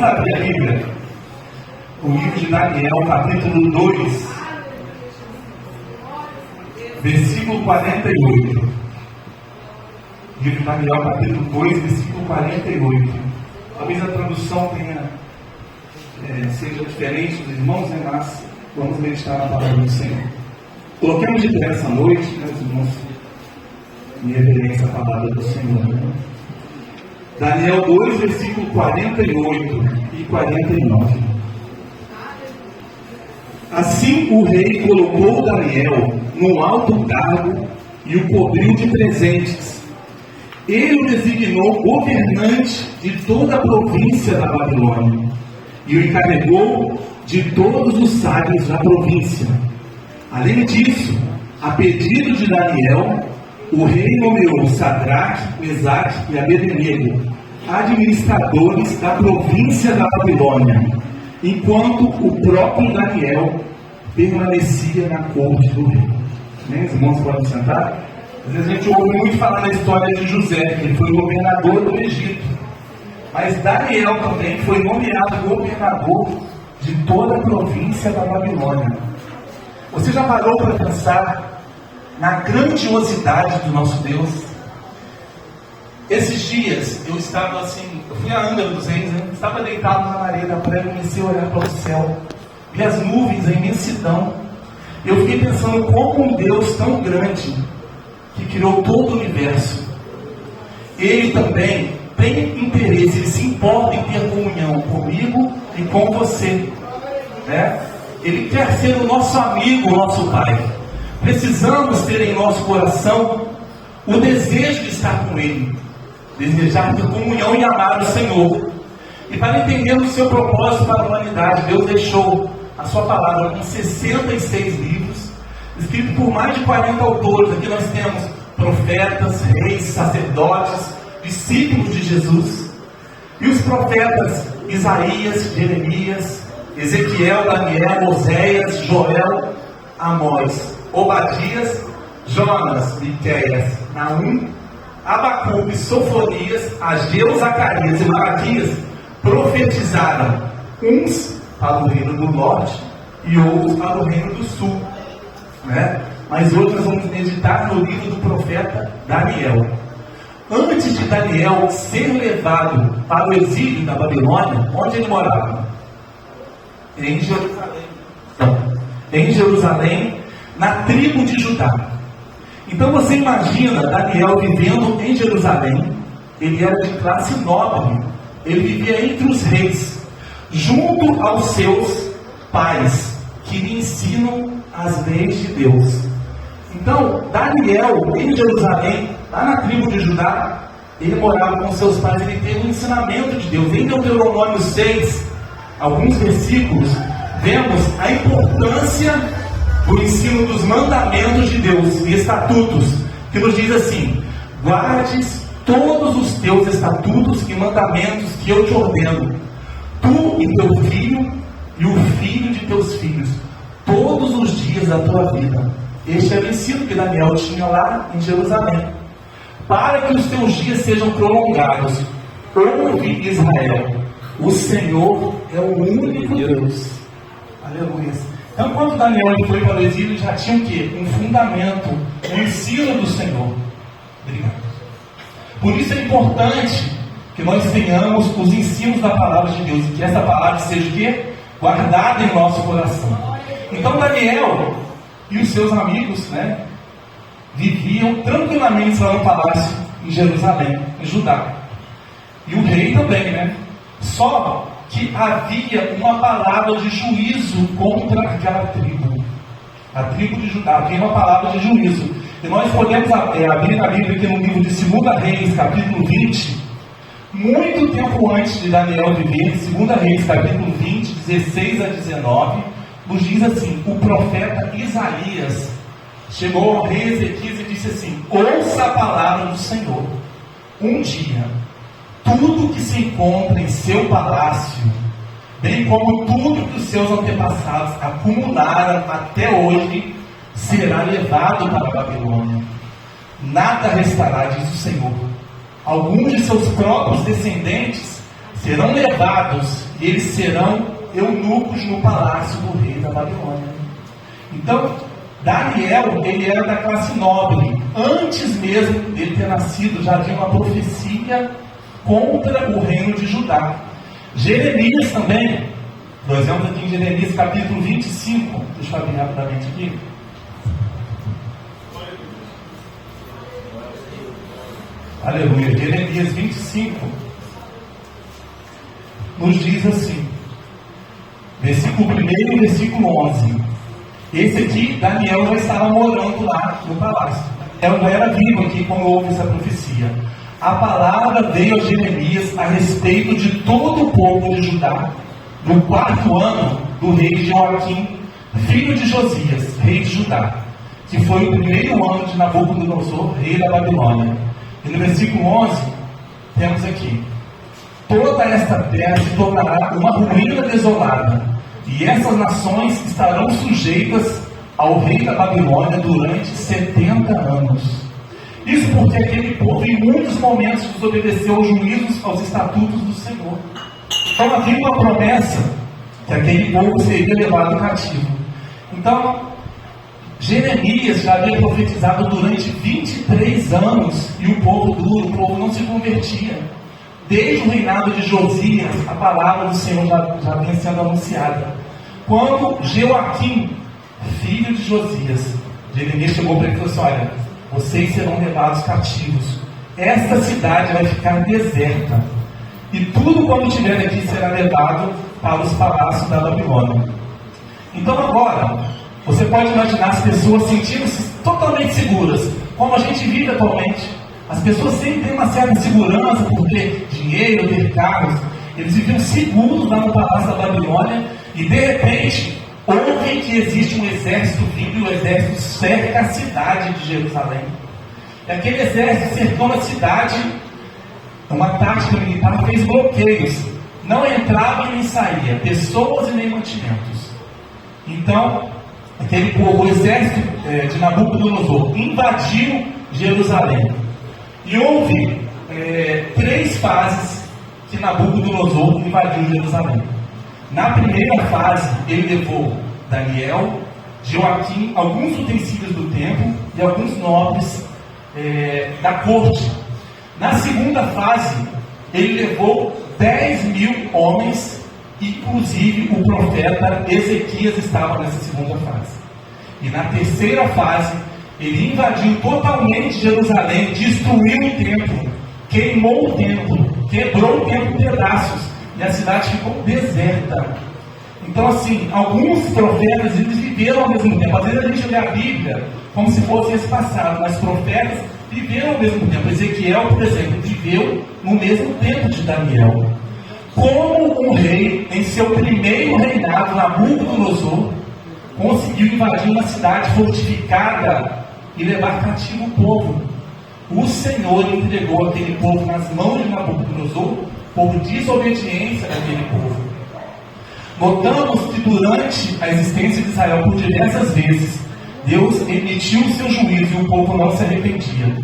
Vamos abrir a Bíblia. O livro de Daniel, capítulo 2, versículo 48. Livro de Daniel, capítulo 2, versículo 48. Talvez a tradução seja diferente dos irmãos, mas vamos meditar na palavra do Senhor. Coloquemos de pé essa noite, meus irmãos, em reverência à palavra do Senhor. Daniel 2, versículo 48 e 49. Assim o rei colocou Daniel num alto cargo e o cobriu de presentes. Ele o designou governante de toda a província da Babilônia e o encarregou de todos os sábios da província. Além disso, a pedido de Daniel, o rei nomeou Sadraque, Mesaque e Abednego administradores da província da Babilônia, enquanto o próprio Daniel permanecia na corte do rei. Os irmãos podem sentar? Às vezes a gente ouve muito falar na história de José, que ele foi governador do Egito. Mas Daniel também foi nomeado governador de toda a província da Babilônia. Você já parou para pensar na grandiosidade do nosso Deus? Esses dias eu estava eu fui a Angra dos Reis, estava deitado na areia da praia, comecei a olhar para o céu, vi as nuvens, a imensidão. Eu fiquei pensando como um Deus tão grande, que criou todo o universo, Ele também tem interesse, Ele se importa em ter comunhão comigo e com você, né? Ele quer ser o nosso amigo, o nosso Pai. Precisamos ter em nosso coração o desejo de estar com Ele, desejar ter comunhão e amar o Senhor. E para entender o seu propósito para a humanidade, Deus deixou a sua palavra em 66 livros, escrito por mais de 40 autores. Aqui nós temos profetas, reis, sacerdotes, discípulos de Jesus. E os profetas Isaías, Jeremias, Ezequiel, Daniel, Oséias, Joel, Amós, Obadias, Jonas, Miqueias, Naum, Abacuque, Sofonias, Ageu, Zacarias e Malaquias profetizaram, uns para o reino do norte e outros para o reino do sul, né? Mas hoje nós vamos meditar no livro do profeta Daniel. Antes de Daniel ser levado para o exílio da Babilônia, onde ele morava? Em Jerusalém, na tribo de Judá. Então você imagina Daniel vivendo em Jerusalém. Ele era de classe nobre, ele vivia entre os reis, junto aos seus pais, que lhe ensinam as leis de Deus. Então, Daniel, em Jerusalém, lá na tribo de Judá, ele morava com seus pais, ele teve um ensinamento de Deus. Em Deuteronômio 6, alguns versículos, vemos a importância do ensino dos mandamentos de Deus e estatutos, que nos diz assim: guardes todos os teus estatutos e mandamentos que eu te ordeno, tu e teu filho e o filho de teus filhos, todos os dias da tua vida. Este era o ensino que Daniel tinha lá em Jerusalém. Para que os teus dias sejam prolongados, ouve Israel, o Senhor é o único Deus. Aleluia. Então, quando Daniel foi para o exílio, já tinha o quê? Um fundamento, um ensino do Senhor. Obrigado. Por isso é importante que nós tenhamos os ensinos da palavra de Deus, e que essa palavra seja o quê? Guardada em nosso coração. Então Daniel e os seus amigos, viviam tranquilamente lá no palácio em Jerusalém, em Judá. E o rei também, Só que havia uma palavra de juízo contra aquela tribo. A tribo de Judá havia uma palavra de juízo. E nós podemos abrir a Bíblia aqui no livro de 2 Reis, capítulo 20, muito tempo antes de Daniel viver. 2 Reis, capítulo 20, 16 a 19, nos diz assim: o profeta Isaías chegou ao rei Ezequias e disse assim: ouça a palavra do Senhor. Um dia, tudo que se encontra em seu palácio, bem como tudo que os seus antepassados acumularam até hoje, será levado para a Babilônia. Nada restará, diz o Senhor. Alguns de seus próprios descendentes serão levados e eles serão eunucos no palácio do rei da Babilônia. Então, Daniel, ele era da classe nobre. Antes mesmo dele ter nascido, já havia uma profecia contra o reino de Judá. Jeremias também, por exemplo, aqui em Jeremias capítulo 25, deixa eu abrir rapidamente aqui. Aleluia. Jeremias 25 nos diz assim, versículo 1 e versículo 11. Esse aqui, Daniel já estava morando lá no palácio. Daniel já era vivo aqui quando houve essa profecia. A palavra veio a Jeremias a respeito de todo o povo de Judá, no 4º ano do rei Joaquim, filho de Josias, rei de Judá, que foi o 1º ano de Nabucodonosor, rei da Babilônia. E no versículo 11, temos aqui: toda esta terra se tornará uma ruína desolada, e essas nações estarão sujeitas ao rei da Babilônia durante 70 anos. Isso porque aquele povo em muitos momentos desobedeceu aos juízos, aos estatutos do Senhor. Então havia uma promessa que aquele povo seria levado cativo. Então, Jeremias já havia profetizado durante 23 anos e o povo duro, o povo não se convertia. Desde o reinado de Josias, a palavra do Senhor já vinha sendo anunciada. Quando Joaquim, filho de Josias, Jeremias chegou para ele e falou assim: olha, vocês serão levados cativos. Esta cidade vai ficar deserta. E tudo quanto tiver aqui será levado para os palácios da Babilônia. Então agora, você pode imaginar as pessoas sentindo-se totalmente seguras, como a gente vive atualmente. As pessoas sempre têm uma certa segurança por ter dinheiro, ter carros. Eles viviam seguros lá no palácio da Babilônia e de repente ouve que existe um exército vindo e o exército cerca a cidade de Jerusalém. E aquele exército cercando a cidade, uma tática militar, fez bloqueios. Não entrava e nem saía, pessoas e nem mantimentos. Então, aquele povo, o exército de Nabucodonosor, invadiu Jerusalém. E houve 3 fases que Nabucodonosor invadiu Jerusalém. Na primeira fase, ele levou Daniel, Joaquim, alguns utensílios do templo e alguns nobres da corte. Na segunda fase, ele levou 10.000 homens, inclusive o profeta Ezequias estava nessa segunda fase. E na terceira fase, ele invadiu totalmente Jerusalém, destruiu o templo, queimou o templo, quebrou o templo em pedaços, e a cidade ficou deserta. Então, assim, alguns profetas, eles viveram ao mesmo tempo. Às vezes a gente lê a Bíblia como se fosse esse passado, mas profetas viveram ao mesmo tempo. Ezequiel, por exemplo, viveu no mesmo tempo de Daniel. Como um rei, em seu primeiro reinado, Nabucodonosor, conseguiu invadir uma cidade fortificada e levar cativo o povo. O Senhor entregou aquele povo nas mãos de Nabucodonosor por desobediência daquele povo. Notamos que durante a existência de Israel, por diversas vezes, Deus emitiu o seu juízo e o povo não se arrependia.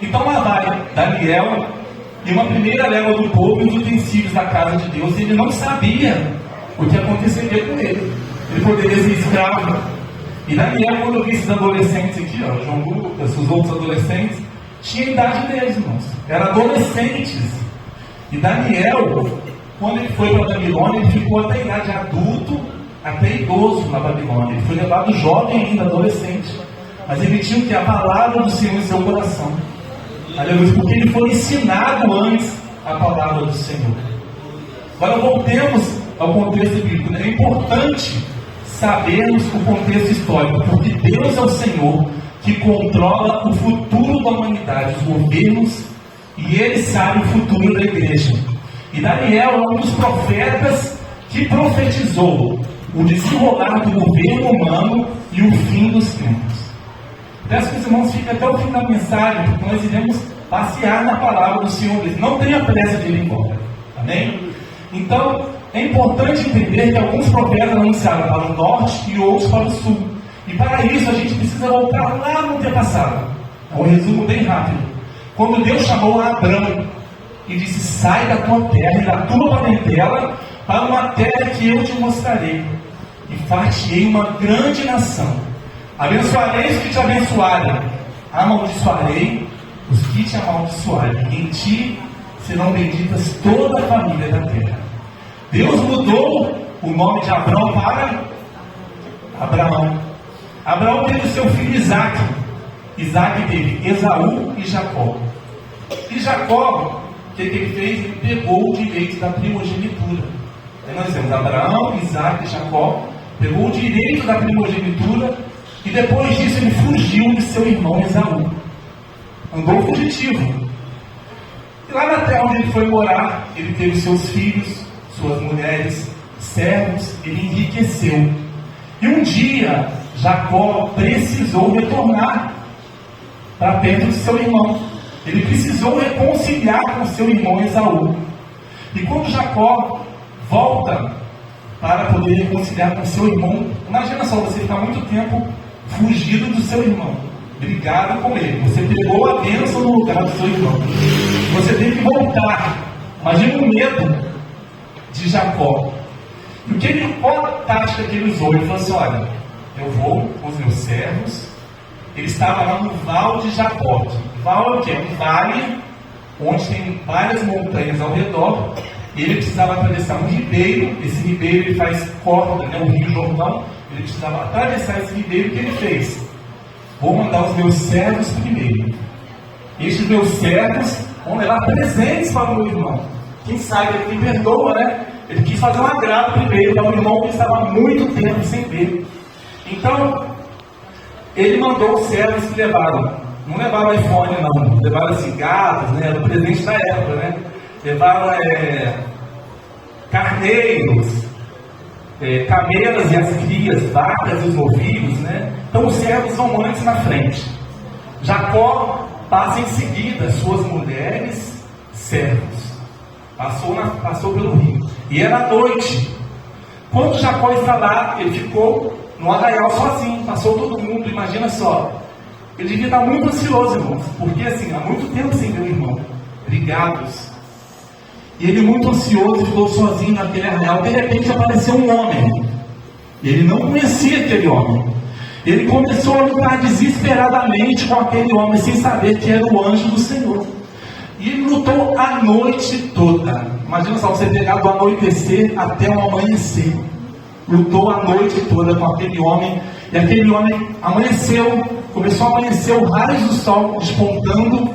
Então lá vai Daniel e uma primeira leva do povo e os utensílios da casa de Deus. Ele não sabia o que aconteceria com ele. Ele poderia ser escravo. E Daniel, quando eu vi esses adolescentes aqui, ó, João Lucas, os outros adolescentes, tinha a idade deles, irmãos. Eram adolescentes. E Daniel, quando ele foi para a Babilônia, ele ficou até a idade adulto, até idoso na Babilônia. Ele foi levado jovem ainda, adolescente. Mas ele tinha que a palavra do Senhor em seu coração. Aleluia, porque ele foi ensinado antes a palavra do Senhor. Agora voltemos ao contexto bíblico. É importante sabermos o contexto histórico, porque Deus é o Senhor que controla o futuro da humanidade, os governos, e Ele sabe o futuro da igreja. E Daniel é um dos profetas que profetizou o desenrolar do governo humano e o fim dos tempos. Peço que os irmãos fiquem até o fim da mensagem, porque nós iremos passear na palavra do Senhor. Não tenha pressa de ir embora. Amém? Então, é importante entender que alguns profetas anunciaram para o norte e outros para o sul. E para isso a gente precisa voltar lá no antepassado. É um resumo bem rápido. Quando Deus chamou Abrão, e disse: sai da tua terra e da tua parentela para uma terra que eu te mostrarei, e far-te-ei uma grande nação. Abençoarei os que te abençoarem, amaldiçoarei os que te amaldiçoarem. Em ti serão benditas toda a família da terra. Deus mudou o nome de Abrão para Abraão. Abraão teve o seu filho Isaque. Isaque teve Esaú e Jacó. E Jacó, o que ele fez? Ele pegou o direito da primogenitura. Aí nós temos Abraão, Isaque e Jacó. Pegou o direito da primogenitura e depois disso ele fugiu de seu irmão Esaú. Andou fugitivo. E lá na terra onde ele foi morar, ele teve seus filhos, suas mulheres, servos, ele enriqueceu. E um dia, Jacó precisou retornar para perto de seu irmão. Ele precisou reconciliar com seu irmão Esaú. E quando Jacó volta para poder reconciliar com seu irmão, imagina só, você ficar muito tempo fugido do seu irmão, brigado com ele, você pegou a bênção no lugar do seu irmão, você tem que voltar. Imagina o medo de Jacó. E qual a tática que ele usou? Ele falou assim: olha, eu vou com os meus servos. Ele estava lá no Val de Jaboque. Val é o quê? Um vale onde tem várias montanhas ao redor. E ele precisava atravessar um ribeiro. Esse ribeiro ele faz corda, né? O Rio Jordão. Ele precisava atravessar esse ribeiro. O que ele fez? Vou mandar os meus servos primeiro. Estes meus servos vão levar presentes para o meu irmão. Quem sabe ele me perdoa, né? Ele quis fazer um agrado primeiro para o irmão que estava há muito tempo sem ver. Então, ele mandou os servos que levaram. Não levaram iPhone, não. Levaram cigarros, né? Era o presente da época, né? Levaram carneiros, camelas e as crias, vacas e os novilhos, né? Então os servos vão antes na frente. Jacó passa em seguida, suas mulheres, servos. Passou pelo rio. E era noite. Quando Jacó está lá, ele ficou no arraial sozinho. Passou todo mundo, imagina só. Ele devia estar muito ansioso, irmãos. Porque assim, há muito tempo sem ver o irmão. Brigados. E ele muito ansioso, ficou sozinho naquele arraial. De repente apareceu um homem. Ele não conhecia aquele homem. Ele começou a lutar desesperadamente com aquele homem, sem saber que era o anjo do Senhor. E ele lutou a noite toda. Imagina só, você pegar do anoitecer até o amanhecer. Lutou a noite toda com aquele homem. E aquele homem amanheceu, começou a amanhecer o raio do sol despontando.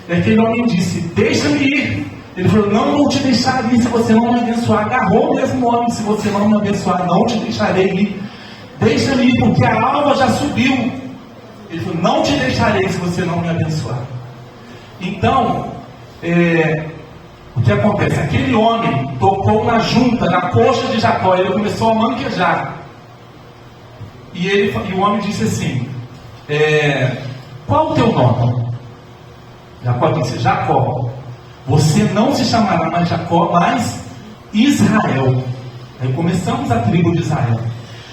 E aquele homem disse: deixa-me ir. Ele falou: não vou te deixar ir se você não me abençoar. Agarrou mesmo o homem: se você não me abençoar, não te deixarei ir. Deixa-me ir, porque a alva já subiu. Ele falou: não te deixarei se você não me abençoar. Então, o que acontece? Aquele homem tocou na junta, na coxa de Jacó. Ele começou a manquejar. E o homem disse assim: qual o teu nome? Jacó disse: Jacó. Você não se chamará mais Jacó, mas Israel. Aí começamos a tribo de Israel.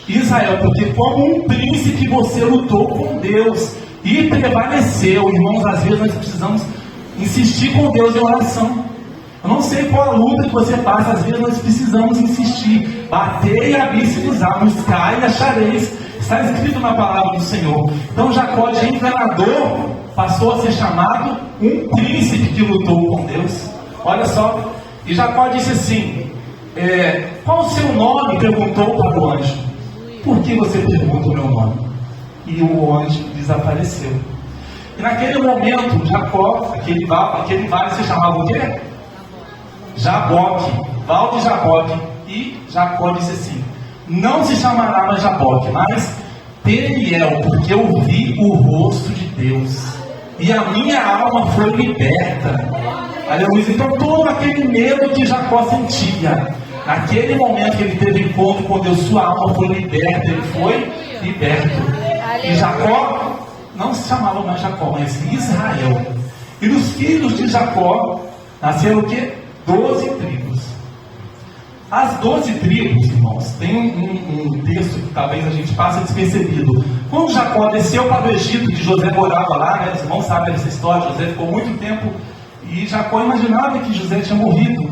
Israel, porque como um príncipe você lutou com Deus e prevaleceu. Irmãos, às vezes nós precisamos insistir com Deus em oração. Eu não sei qual a luta que você passa, às vezes nós precisamos insistir. Batei e abri-se-vos, buscai e achareis. Está escrito na palavra do Senhor. Então Jacó, de enganador, passou a ser chamado um príncipe que lutou com Deus. Olha só. E Jacó disse assim: qual o seu nome? Perguntou para o anjo. Por que você pergunta o meu nome? E o anjo desapareceu. E naquele momento, Jacó, aquele vale se chamava o quê? Jaboque, Val de Jaboque. E Jacó disse assim: não se chamará mais Jaboque, mas Peniel, porque eu vi o rosto de Deus, e a minha alma foi liberta. Aleluia. Então todo aquele medo que Jacó sentia, naquele momento que ele teve encontro com Deus, sua alma foi liberta, ele foi liberto. E Jacó não se chamava mais Jacó, mas Israel. E dos filhos de Jacó nasceram o quê? 12 tribos. As 12 tribos, irmãos, tem um texto que talvez a gente passe despercebido. Quando Jacó desceu para o Egito, que José morava lá, né? Os irmãos sabem dessa história. José ficou muito tempo E Jacó imaginava que José tinha morrido.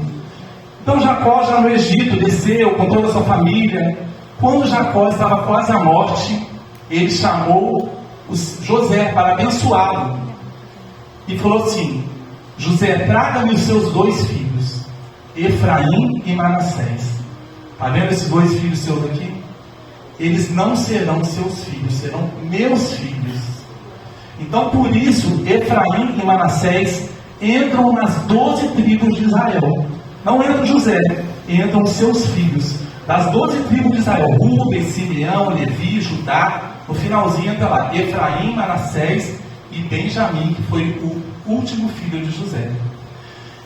Então Jacó, já no Egito, desceu com toda a sua família. Quando Jacó estava quase à morte, ele chamou José para abençoá-lo. E falou assim: José, traga-me os seus 2 filhos, Efraim e Manassés. Está vendo esses 2 filhos seus aqui? Eles não serão seus filhos, serão meus filhos. Então, por isso, Efraim e Manassés entram nas 12 tribos de Israel. Não entra José, entram os seus filhos. Das 12 tribos de Israel, Rúben, Simeão, Levi, Judá, no finalzinho entra lá, Efraim, Manassés e Benjamim, que foi o último filho de José.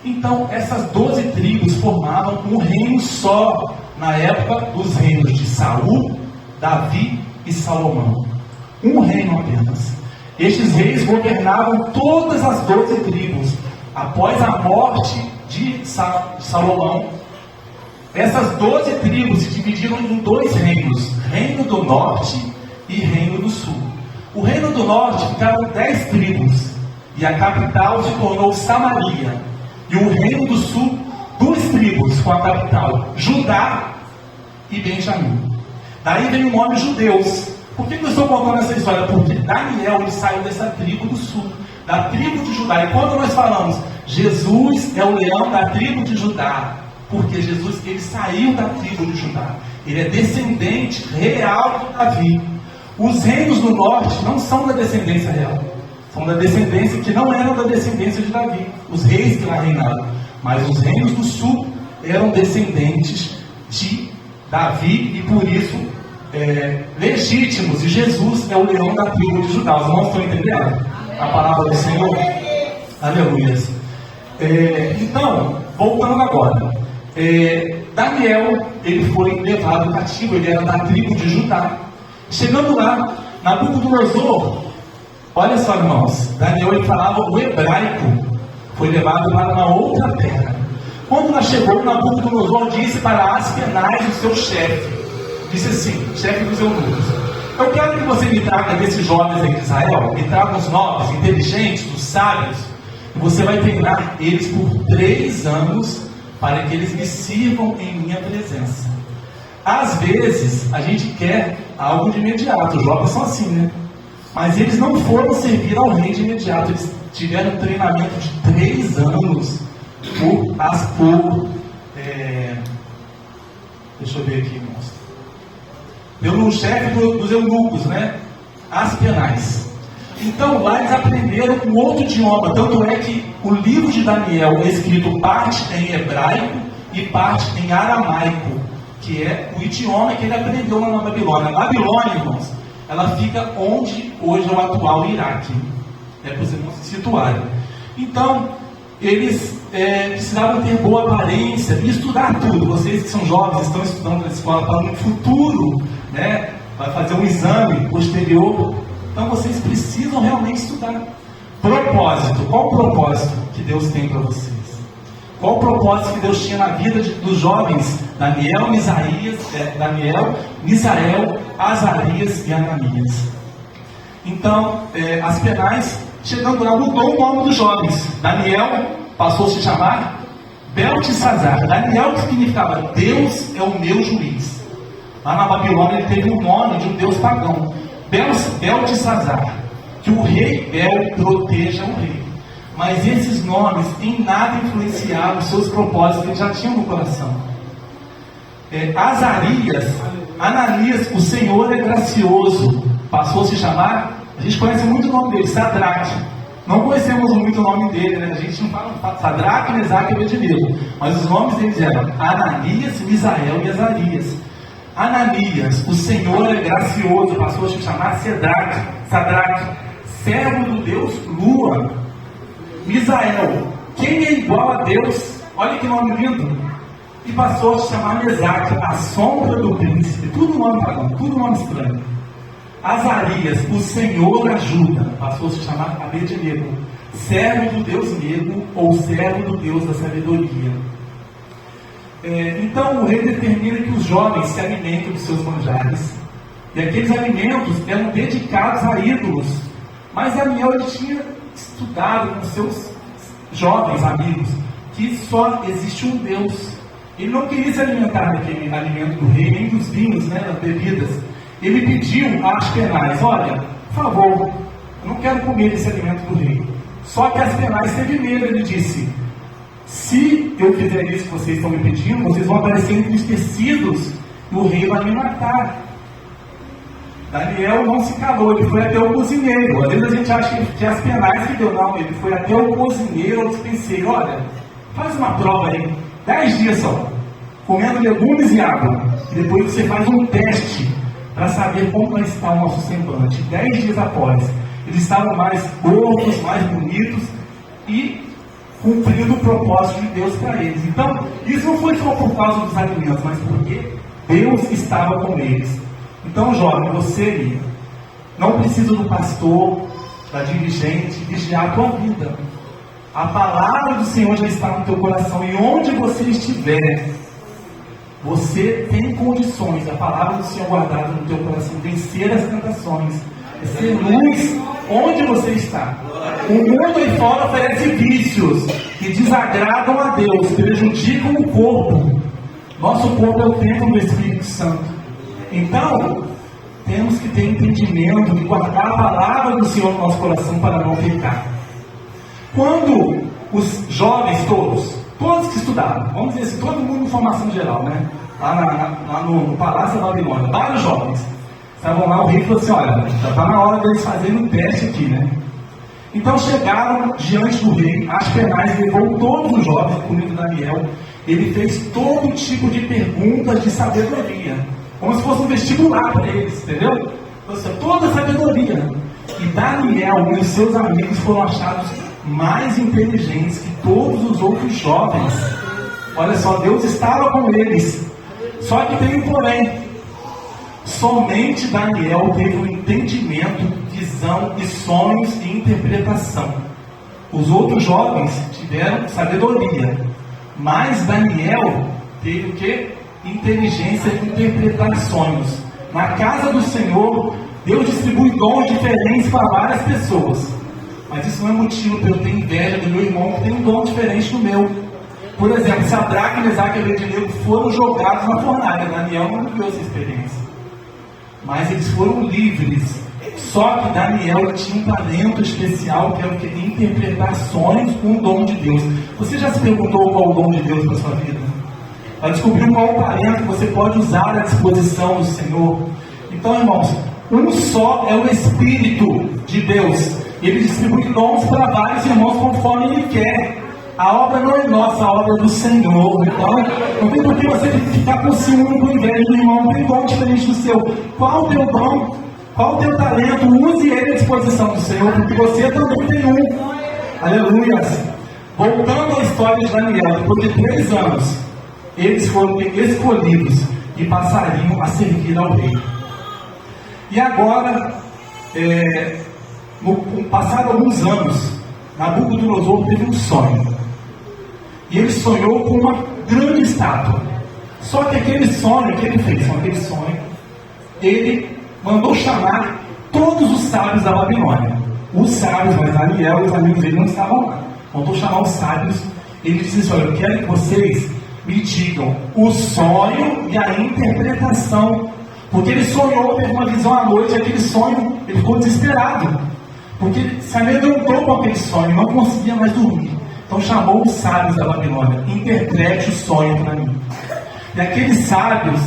Então, essas 12 tribos formavam um reino só, na época dos reinos de Saul, Davi e Salomão. Um reino apenas. Estes reis governavam todas as 12 tribos. Após a morte de Salomão, essas 12 tribos se dividiram em 2 reinos, Reino do Norte e Reino do Sul. O Reino do Norte ficaram 10 tribos, e a capital se tornou Samaria. E o Reino do Sul, 2 tribos com a capital, Judá e Benjamim. Daí vem o nome judeus. Por que eu estou contando essa história? Porque Daniel, ele saiu dessa tribo do sul, da tribo de Judá. E quando nós falamos, Jesus é o leão da tribo de Judá, porque Jesus, ele saiu da tribo de Judá. Ele é descendente real de Davi. Os reinos do norte não são da descendência real. São da descendência que não eram da descendência de Davi. Os reis que lá reinaram. Mas os reinos do sul eram descendentes de Davi e por isso legítimos. E Jesus é o leão da tribo de Judá. Os irmãos estão entendendo a palavra do Senhor? Aleluias. Então, voltando agora. Daniel, ele foi levado cativo, ele era da tribo de Judá. Chegando lá, Nabucodonosor, olha só, irmãos, Daniel, ele falava o hebraico, foi levado para uma outra terra. Quando lá chegou, Nabucodonosor disse para Aspenaz, o seu chefe, disse assim, chefe dos eunucos: eu quero que você me traga desses jovens aí de Israel, me traga os novos, inteligentes, os sábios, e você vai treinar eles por 3 anos, para que eles me sirvam em minha presença. Às vezes, a gente quer algo de imediato, os jovens são assim, né? Mas eles não foram servir ao rei de imediato, eles tiveram um treinamento de 3 anos, deixa eu ver aqui, irmãos. Pelo chefe dos eunucos, né? Aspenaz. Então lá eles aprenderam um outro idioma, tanto é que o livro de Daniel é escrito parte em hebraico e parte em aramaico, que é o idioma que ele aprendeu lá na Babilônia. A Babilônia, irmãos, ela fica onde hoje é o atual Iraque. É para os irmãos se situarem. Então, eles precisavam ter boa aparência e estudar tudo. Vocês que são jovens, estão estudando na escola para no futuro, né? Vai fazer um exame posterior. Então vocês precisam realmente estudar. Propósito. Qual o propósito que Deus tem para vocês? Qual o propósito que Deus tinha na vida dos jovens Daniel, Misael, Azarias e Ananias? Então, Aspenaz, chegando lá, mudou o nome dos jovens. Daniel passou a se chamar Beltesazar. Daniel, que significava Deus é o meu juiz. Lá na Babilônia ele teve o nome de um deus pagão, Beltesazar, que o rei Bel proteja o rei. Mas esses nomes em nada influenciavam os seus propósitos que ele já tinha no coração. Azarias, Ananias, o Senhor é gracioso, passou a se chamar, a gente conhece muito o nome dele, Sadraque. Não conhecemos muito o nome dele, né? A gente não fala Sadraque, Mesaque e Abednego, mas os nomes deles eram Ananias, Misael e Azarias. Ananias, o Senhor é gracioso, passou a se chamar Sadraque, servo do Deus Lua. Misael, quem é igual a Deus? Olha que nome lindo. E passou a se chamar Mesaque, a sombra do príncipe. Tudo nome pagão, tudo nome estranho. Azarias, o Senhor ajuda, passou a se chamar Abednego, servo do Deus Nego, ou servo do Deus da sabedoria. Então o rei determina que os jovens se alimentem dos seus manjares. E aqueles alimentos eram dedicados a ídolos. Mas Daniel, ele tinha estudado com seus jovens amigos que só existe um Deus. Ele não queria se alimentar daquele alimento do rei, nem dos vinhos, né, das bebidas. Ele pediu a Aspenaz: olha, por favor, eu não quero comer esse alimento do rei. Só que Aspenaz teve medo. Ele disse: se eu fizer isso que vocês estão me pedindo, vocês vão aparecer entristecidos e o rei vai me matar. Daniel não se calou, ele foi até o cozinheiro. Às vezes a gente acha que Aspenaz que deu, não, ele foi até o cozinheiro, o dispenseiro: olha, faz uma prova aí, 10 dias só, comendo legumes e água, e depois você faz um teste para saber como vai estar o nosso semblante. 10 dias após, eles estavam mais gordos, mais bonitos e cumprindo o propósito de Deus para eles. Então, isso não foi só por causa dos alimentos, mas porque Deus estava com eles. Então, jovem, você não precisa do pastor, da dirigente, vigiar a tua vida. A palavra do Senhor já está no teu coração, e onde você estiver, você tem condições, a palavra do Senhor guardada no teu coração, vencer as tentações, ser luz onde você está. O mundo aí fora oferece vícios que desagradam a Deus, prejudicam o corpo. Nosso corpo é o templo do Espírito Santo. Então, temos que ter entendimento e guardar a palavra do Senhor no nosso coração para não pecar. Quando os jovens todos que estudaram, vamos dizer assim, todo mundo em formação geral, né? Lá no Palácio da Babilônia, vários jovens estavam lá. O rei falou assim: olha, já está na hora deles fazerem um teste aqui, né? Então chegaram diante do rei. Aspenaz levou todos os jovens, incluindo Daniel. Ele fez todo tipo de perguntas de sabedoria, como se fosse um vestibular para eles, entendeu? Ou seja, toda a sabedoria. E Daniel e os seus amigos foram achados mais inteligentes que todos os outros jovens. Olha só, Deus estava com eles. Só que tem um porém: somente Daniel teve um entendimento, visão e sonhos e interpretação. Os outros jovens tiveram sabedoria, mas Daniel teve o quê? Inteligência de interpretar sonhos. Na casa do Senhor, Deus distribui dons diferentes para várias pessoas, mas isso não é motivo para eu ter inveja do meu irmão que tem um dom diferente do meu. Por exemplo, Sadraque, Mesaque e Abednego foram jogados na fornalha. Daniel não viveu essa experiência, mas eles foram livres. Só que Daniel tinha um talento especial, que era o que? Interpretar sonhos com o dom de Deus. Você já se perguntou qual é o dom de Deus para a sua vida? Para descobrir qual é o talento que você pode usar à disposição do Senhor. Então, irmãos, um só é o Espírito de Deus. Ele distribui dons para vários irmãos conforme Ele quer. A obra não é nossa, a obra é do Senhor. Então, não tem por que você ficar com ciúme, com inveja do irmão. Não tem dom diferente do seu. Qual o teu dom? Qual o teu talento? Use ele à disposição do Senhor, porque você também tem um. Aleluia. Voltando à história de Daniel, depois de 3 anos, eles foram escolhidos e passariam a servir ao rei. E agora, passaram alguns anos, Nabucodonosor teve um sonho. E ele sonhou com uma grande estátua. Só que aquele sonho, o que ele fez? Aquele sonho, ele mandou chamar todos os sábios da Babilônia. Os sábios, mas Daniel e os amigos dele não estavam lá. Mandou chamar os sábios. Ele disse assim: olha, eu quero que vocês me digam o sonho e a interpretação. Porque ele sonhou, teve uma visão à noite, e aquele sonho, ele ficou desesperado. Porque ele se amedrontou com aquele sonho, não conseguia mais dormir. Então chamou os sábios da Babilônia: interprete o sonho para mim. E aqueles sábios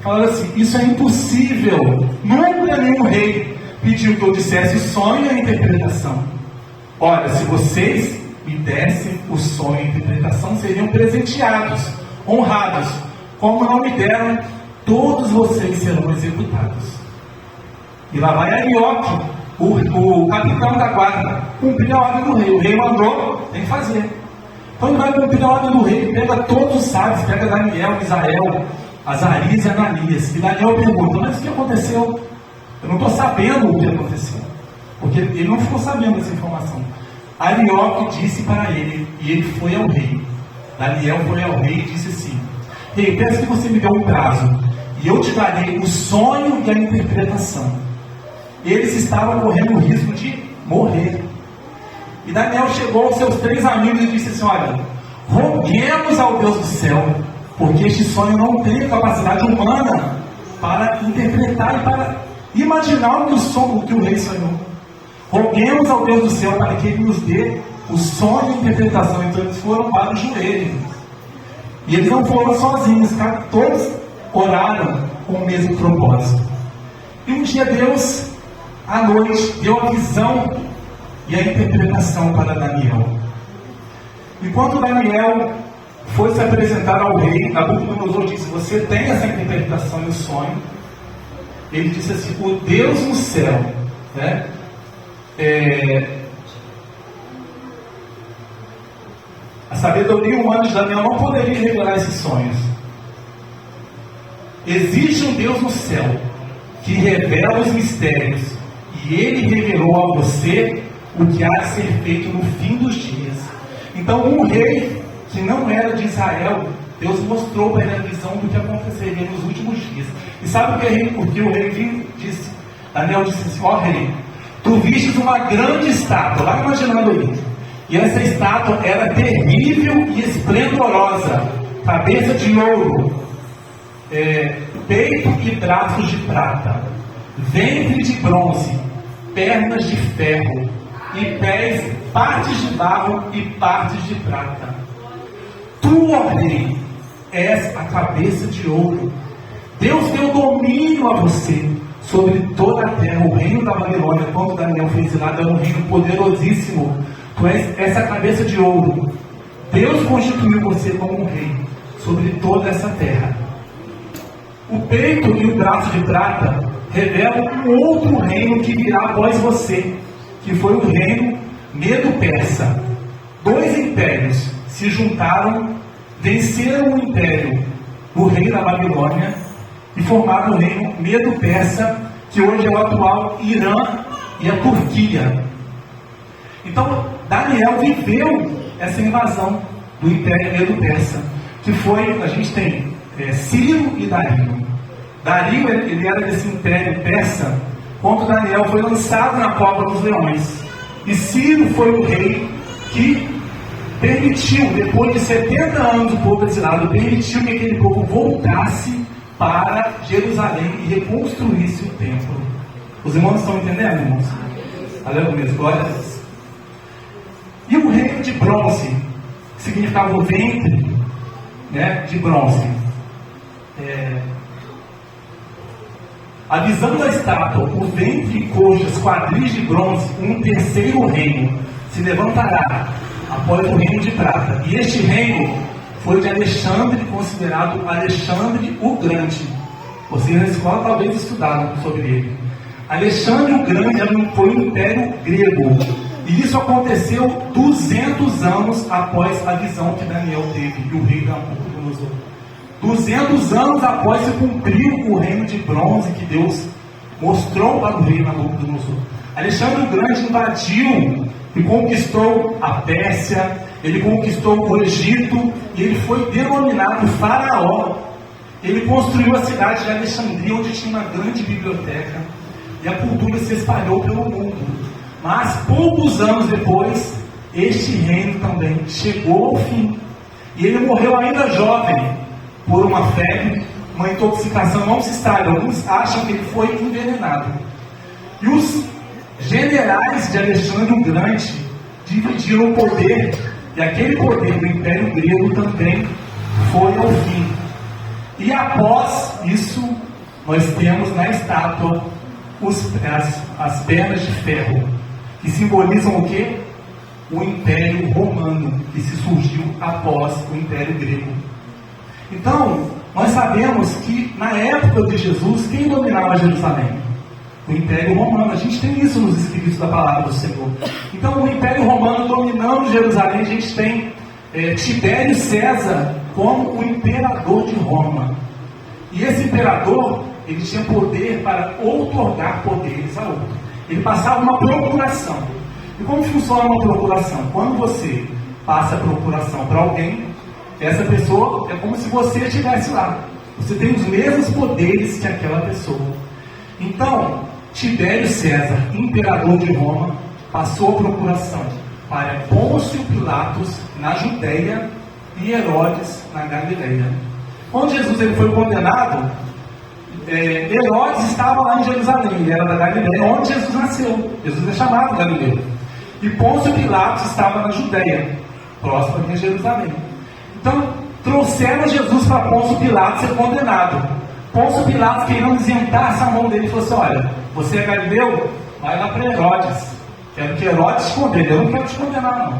falaram assim: isso é impossível. Nunca nenhum rei pediu que eu dissesse o sonho e a interpretação. Olha, se vocês me dessem o sonho e a interpretação, seriam presenteados, honrados. Como não me deram, todos vocês serão executados. E lá vai Arioque, o capitão da guarda, cumprir a ordem do rei. O rei mandou, tem que fazer. Então ele vai cumprir a ordem do rei, pega todos os sábios, pega Daniel, Misael, Azarias e Ananias. E Daniel pergunta: mas o que aconteceu? Eu não estou sabendo o que aconteceu. Porque ele não ficou sabendo dessa informação. Arioque disse para ele, e ele foi ao rei. Daniel foi ao rei e disse assim: rei, peço que você me dê um prazo, e eu te darei o sonho e a interpretação. Eles estavam correndo o risco de morrer. E Daniel chegou aos seus 3 amigos e disse assim: olha, roguemos ao Deus do céu, porque este sonho não tem capacidade humana para interpretar e para imaginar o que o rei sonhou. Roguemos ao Deus do céu para que ele nos dê o sonho e a interpretação. Então eles foram para o joelho. E eles não foram sozinhos, cara. Todos oraram com o mesmo propósito. E um dia Deus, à noite, deu a visão e a interpretação para Daniel. Enquanto Daniel foi se apresentar ao rei, Nabucodonosor disse: você tem essa interpretação e o sonho? Ele disse assim: o Deus no céu, né? A sabedoria humana de Daniel não poderia revelar esses sonhos. Existe um Deus no céu que revela os mistérios, e ele revelou a você o que há de ser feito no fim dos dias. Então, um rei que não era de Israel, Deus mostrou para ele a visão do que aconteceria nos últimos dias. E sabe o que o rei disse? Daniel disse assim: ó rei, tu vistes uma grande estátua, vai imaginando aí. E essa estátua era terrível e esplendorosa, cabeça de ouro, peito e braços de prata, ventre de bronze, pernas de ferro, e pés, partes de barro e partes de prata. Tu, ó rei, és a cabeça de ouro. Deus deu domínio a você sobre toda a terra. O reino da Babilônia, quando Daniel fez lá, era um reino poderosíssimo. Tu és essa cabeça de ouro. Deus constituiu você como um rei sobre toda essa terra. O peito e o braço de prata revelam um outro reino que virá após você, que foi o reino Medo-Persa. 2 impérios se juntaram, venceram o império do rei da Babilônia e formaram o reino Medo-Persa, que hoje é o atual Irã e a Turquia. Então, Daniel viveu essa invasão do império Medo-Persa, que foi, a gente tem Ciro e Dario. Dario, ele era desse império persa, quando Daniel foi lançado na cova dos leões. E Ciro foi o rei que permitiu, depois de 70 anos o povo exilado, permitiu que aquele povo voltasse para Jerusalém e reconstruísse o templo. Os irmãos estão entendendo, irmãos? Aleluia, glória a Deus. E o reino de bronze, que significava o ventre, né, de bronze. A visão da estátua, o ventre e coxas, quadris de bronze, um terceiro reino se levantará após o reino de prata. E este reino foi de Alexandre, considerado Alexandre o Grande. Vocês na escola talvez estudaram sobre ele. Alexandre o Grande foi um império grego. E isso aconteceu 200 anos após a visão que Daniel teve, e o rei Nabucodonosor. 200 anos após se cumpriu o reino de bronze que Deus mostrou para o rei Nabucodonosor. Alexandre o Grande invadiu e conquistou a Pérsia, ele conquistou o Egito, e ele foi denominado Faraó. Ele construiu a cidade de Alexandria, onde tinha uma grande biblioteca, e a cultura se espalhou pelo mundo. Mas poucos anos depois, este reino também chegou ao fim. E ele morreu ainda jovem, por uma febre, uma intoxicação, não se sabe. Alguns acham que ele foi envenenado. E os generais de Alexandre o Grande dividiram o poder, e aquele poder do Império Grego também foi ao fim. E após isso, nós temos na estátua as pernas de ferro, que simbolizam o quê? O Império Romano, que se surgiu após o Império Grego. Então, nós sabemos que na época de Jesus, quem dominava Jerusalém? O Império Romano. A gente tem isso nos escritos da palavra do Senhor. Então, o Império Romano dominando Jerusalém, a gente tem Tibério César como o imperador de Roma. E esse imperador, ele tinha poder para outorgar poderes a outro. Ele passava uma procuração. E como funciona uma procuração? Quando você passa a procuração para alguém, essa pessoa é como se você estivesse lá. Você tem os mesmos poderes que aquela pessoa. Então, Tibério César, imperador de Roma, passou a procuração. para Pôncio Pilatos na Judéia e Herodes na Galileia. Quando Jesus ele foi condenado, Herodes estava lá em Jerusalém, ele era da Galileia, onde Jesus nasceu. Jesus é chamado Galileu. E Pôncio Pilatos estava na Judéia, próximo aqui a Jerusalém. Então, trouxeram Jesus para Pôncio Pilatos ser condenado. Pôncio Pilatos, querendo isentar essa mão dele, falou assim: olha, você é Galileu? Vai lá para Herodes. Quero que Herodes te condene, eu não quero te condenar, não.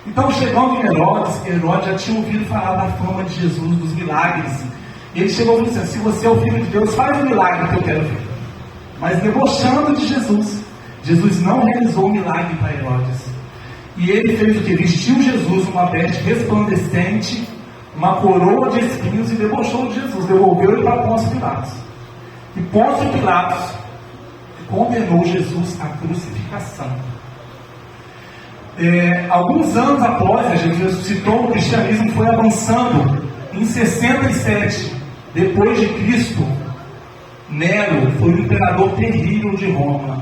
Então, chegando em Herodes, Herodes já tinha ouvido falar da fama de Jesus, dos milagres. E ele chegou e disse assim: se você é o Filho de Deus, faz o milagre que eu quero ver. Mas debochando de Jesus. Jesus não realizou o milagre para Herodes. E ele fez o que? Vestiu Jesus uma veste resplandecente, uma coroa de espinhos, e debochou de Jesus. Devolveu ele para Pôncio Pilatos. E Pôncio Pilatos condenou Jesus à crucificação. Alguns anos após Jesus ressuscitou, o cristianismo foi avançando. Em 67 depois de Cristo, Nero foi um imperador terrível de Roma,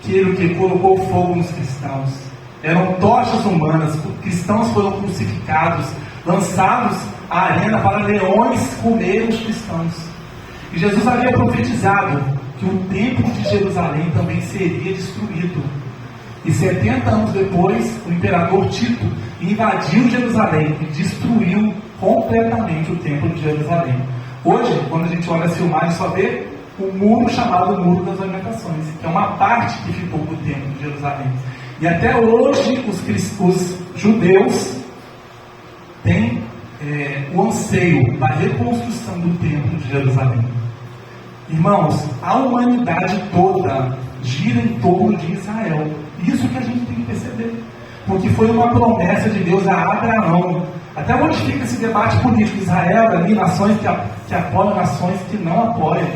que colocou fogo nos cristãos. Eram tochas humanas, cristãos foram crucificados, lançados à arena para leões comerem os cristãos. E Jesus havia profetizado que o templo de Jerusalém também seria destruído. E 70 anos depois, o imperador Tito invadiu Jerusalém e destruiu completamente o templo de Jerusalém. Hoje, quando a gente olha as filmagens, só vê o muro chamado Muro das Lamentações, que é uma parte que ficou do templo de Jerusalém. E até hoje, os judeus têm o anseio da reconstrução do templo de Jerusalém. Irmãos, a humanidade toda gira em torno de Israel. Isso que a gente tem que perceber. Porque foi uma promessa de Deus a Abraão. Até onde fica esse debate político? Israel, ali, nações que apoiam, nações que não apoiam.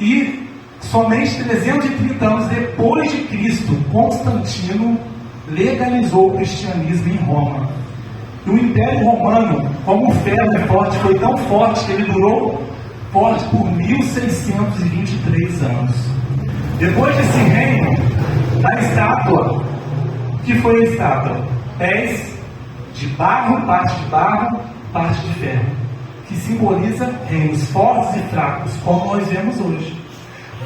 E somente 330 anos depois de Cristo, Constantino legalizou o cristianismo em Roma. E o Império Romano, como o ferro é forte, foi tão forte que ele durou forte por 1623 anos. Depois desse reino, a estátua, que foi a estátua? Pés de barro, parte de ferro, que simboliza reinos fortes e fracos, como nós vemos hoje.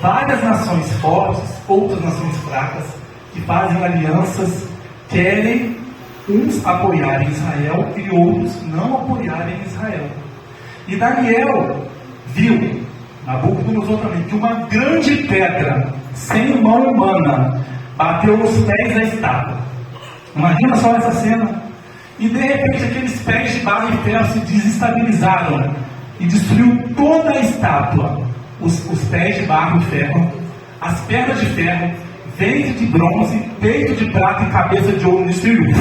Várias nações fortes, outras nações fracas, que fazem alianças, querem uns apoiarem Israel e outros não apoiarem Israel. E Daniel viu, Nabucodonosor também, que uma grande pedra, sem mão humana, bateu nos pés da estátua. Imagina só essa cena. E de repente aqueles pés de barro e ferro se desestabilizaram e destruiu toda a estátua. Os pés de barro e ferro, as pernas de ferro, ventre de bronze, peito de prata e cabeça de ouro destruiu.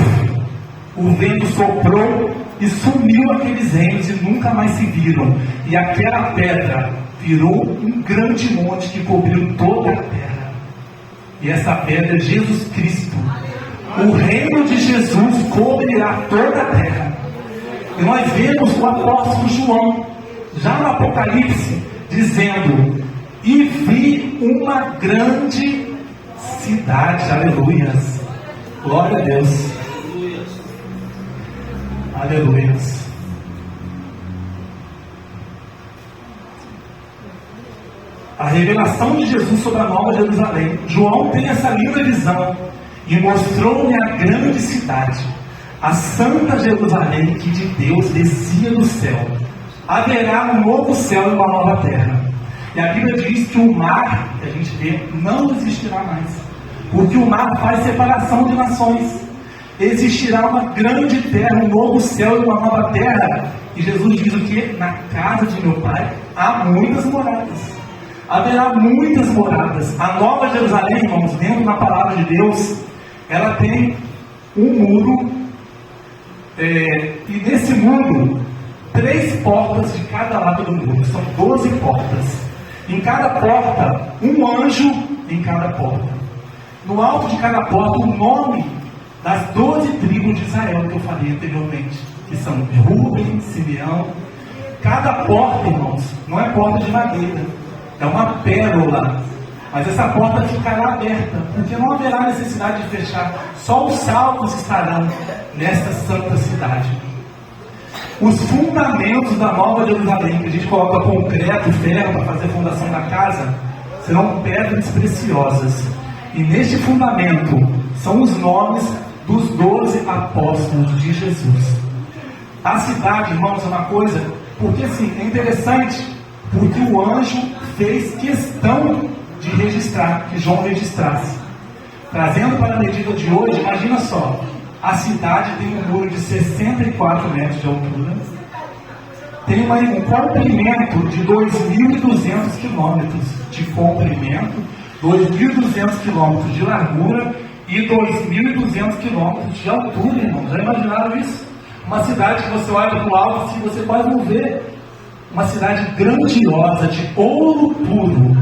O vento soprou e sumiu aqueles reinos e nunca mais se viram. E aquela pedra virou um grande monte que cobriu toda a terra. E essa pedra é Jesus Cristo. O reino de Jesus cobrirá toda a terra. E nós vemos o apóstolo João, já no Apocalipse, dizendo: e vi uma grande cidade, aleluias, glória a Deus, aleluias. A revelação de Jesus sobre a Nova Jerusalém. João tem essa linda visão e mostrou-me a grande cidade, a santa Jerusalém, que de Deus descia do céu. Haverá um novo céu e uma nova terra. E a Bíblia diz que o mar, que a gente vê, não existirá mais, porque o mar faz separação de nações. Existirá uma grande terra, um novo céu e uma nova terra. E Jesus diz o que? Na casa de meu Pai há muitas moradas. Haverá muitas moradas. A Nova Jerusalém, irmãos, dentro da palavra de Deus, ela tem um muro, e nesse muro, 3 portas de cada lado do muro. São 12 portas. Em cada porta, um anjo em cada porta. No alto de cada porta, o nome das 12 tribos de Israel que eu falei anteriormente, que são Rúben, Simeão. Cada porta, irmãos, não é porta de madeira, é uma pérola. Mas essa porta ficará aberta, porque não haverá necessidade de fechar. Só os salvos estarão nesta santa cidade. Os fundamentos da Nova Jerusalém, que a gente coloca concreto e ferro para fazer a fundação da casa, serão pedras preciosas. E neste fundamento são os nomes dos 12 apóstolos de Jesus. A cidade, irmãos, é uma coisa, porque assim, é interessante, porque o anjo fez questão de registrar, que João registrasse. Trazendo para a medida de hoje, imagina só, a cidade tem um muro de 64 metros de altura, tem um comprimento de 2.200 quilômetros de comprimento, 2.200 quilômetros de largura e 2.200 quilômetros de altura, irmãos. Já imaginaram isso? Uma cidade que você olha para o alto e você pode não ver. Uma cidade grandiosa, de ouro puro.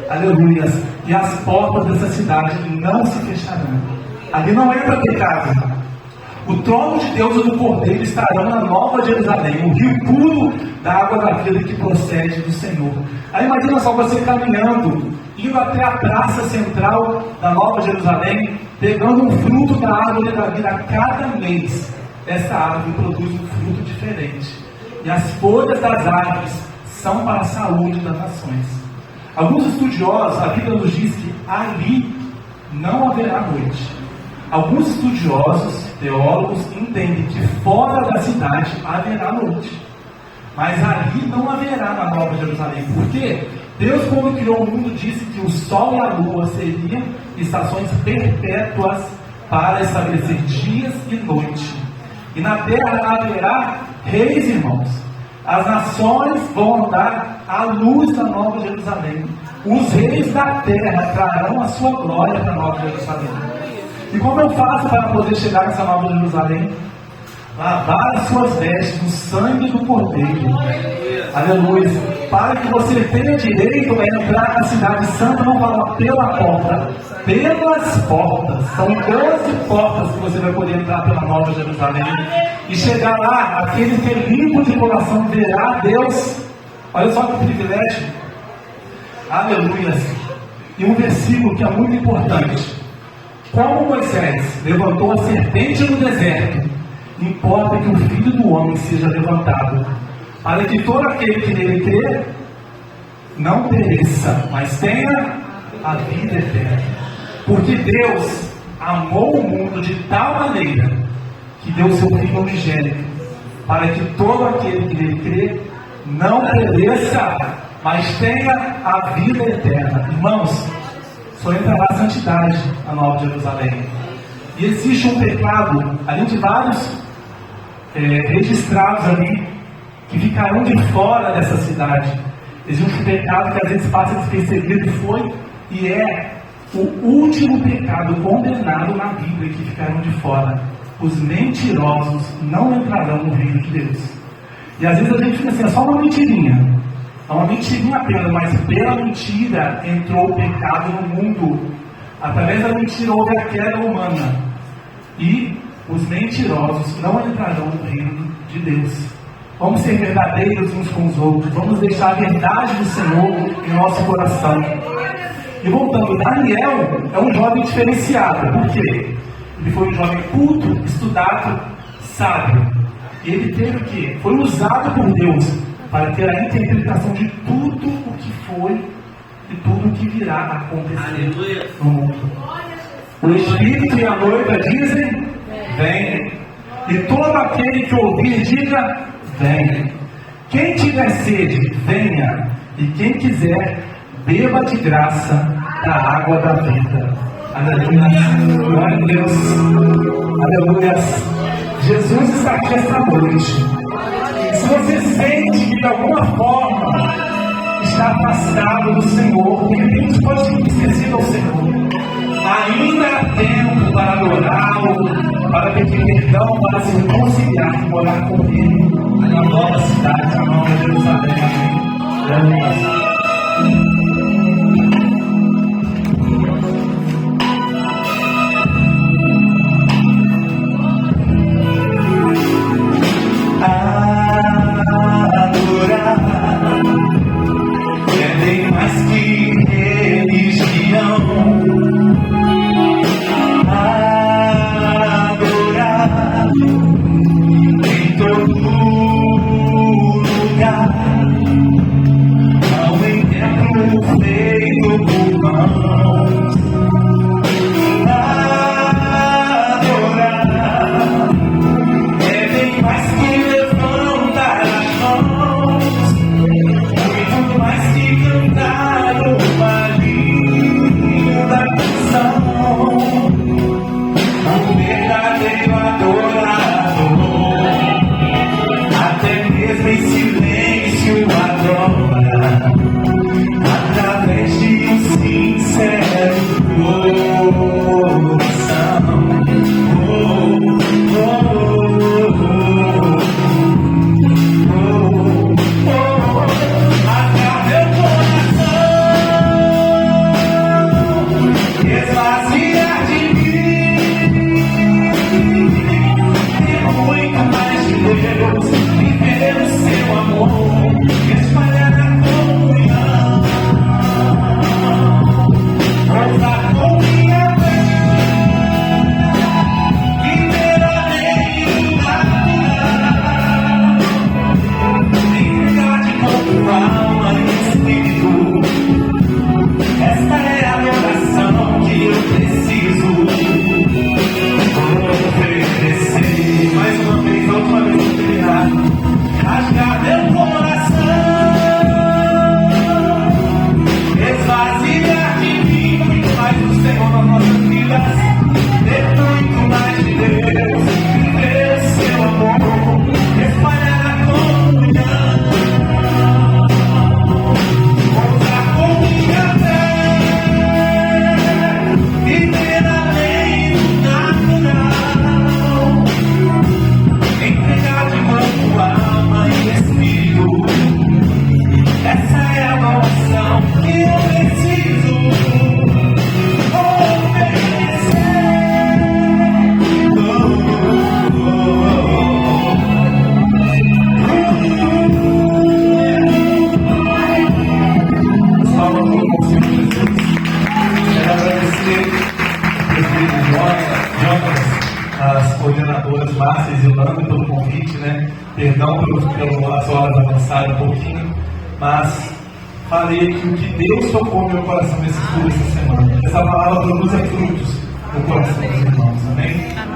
Aleluia. E as portas dessa cidade não se fecharão. Ali não entra pecado. O trono de Deus e do Cordeiro estarão na Nova Jerusalém, o rio puro da água da vida que procede do Senhor. Aí imagina só você caminhando, indo até a praça central da Nova Jerusalém, pegando um fruto da árvore da vida a cada mês. Essa árvore produz um fruto diferente. E as folhas das árvores são para a saúde das nações. Alguns estudiosos, a Bíblia nos diz que ali não haverá noite. Alguns estudiosos, teólogos, entendem que fora da cidade haverá noite. Mas ali não haverá na Nova Jerusalém. Por quê? Deus, quando criou o mundo, disse que o sol e a lua seriam estações perpétuas para estabelecer dias e noite. E na terra haverá reis, irmãos. As nações vão andar à luz da Nova Jerusalém. Os reis da terra trarão a sua glória para a Nova Jerusalém. E como eu faço para poder chegar nessa Nova Jerusalém? Lavar as suas vestes no sangue do Cordeiro. Aleluia. Para que você tenha direito a entrar na cidade santa, não fala pela porta, pelas portas. São 12 portas que você vai poder entrar pela Nova Jerusalém. E chegar lá, aquele que é limpo de coração verá a Deus. Olha só que privilégio. Aleluia. E um versículo que é muito importante. Como Moisés levantou a serpente no deserto, importa que o Filho do Homem seja levantado, para que todo aquele que nele crê não pereça, mas tenha a vida eterna. Porque Deus amou o mundo de tal maneira que deu seu Filho unigênito, para que todo aquele que nele crê não pereça, mas tenha a vida eterna. Irmãos, só entrará a santidade na Nova Jerusalém. E existe um pecado, além de vários registrados ali, que ficarão de fora dessa cidade. Existe um pecado que às vezes passa despercebido, foi e é o último pecado condenado na Bíblia, que ficarão de fora. Os mentirosos não entrarão no reino de Deus. E às vezes a gente fica assim, é só uma mentirinha. É uma mentirinha apenas, mas pela mentira entrou o pecado no mundo. Através da mentira houve a queda humana. E os mentirosos não entrarão no reino de Deus. Vamos ser verdadeiros uns com os outros. Vamos deixar a verdade do Senhor em nosso coração. E voltando, Daniel é um jovem diferenciado. Por quê? Ele foi um jovem culto, estudado, sábio. E ele teve o quê? Foi usado por Deus para ter a interpretação de tudo o que foi e tudo o que virá a acontecer no mundo. O Espírito e a noiva dizem, vem. E todo aquele que ouvir, diga, vem. Quem tiver sede, venha. E quem quiser, beba de graça da água da vida. Aleluia. Glória a Deus. Aleluia. Jesus está aqui esta noite. Se você sente que de alguma forma está afastado do Senhor, de repente pode ter esquecido ao Senhor, ainda há tempo para adorá-lo, para pedir perdão, para se reconciliar e morar com Ele na nova cidade, na nova Jerusalém. Amém. Adorar é bem mais que religião. glória através de um sincero coração. As coordenadoras Márcia e Zilanda pelo convite, né? Perdão pelas horas avançaram um pouquinho, mas falei que o que Deus tocou no meu coração nesse estudo essa semana, essa palavra produza frutos no coração dos irmãos, amém?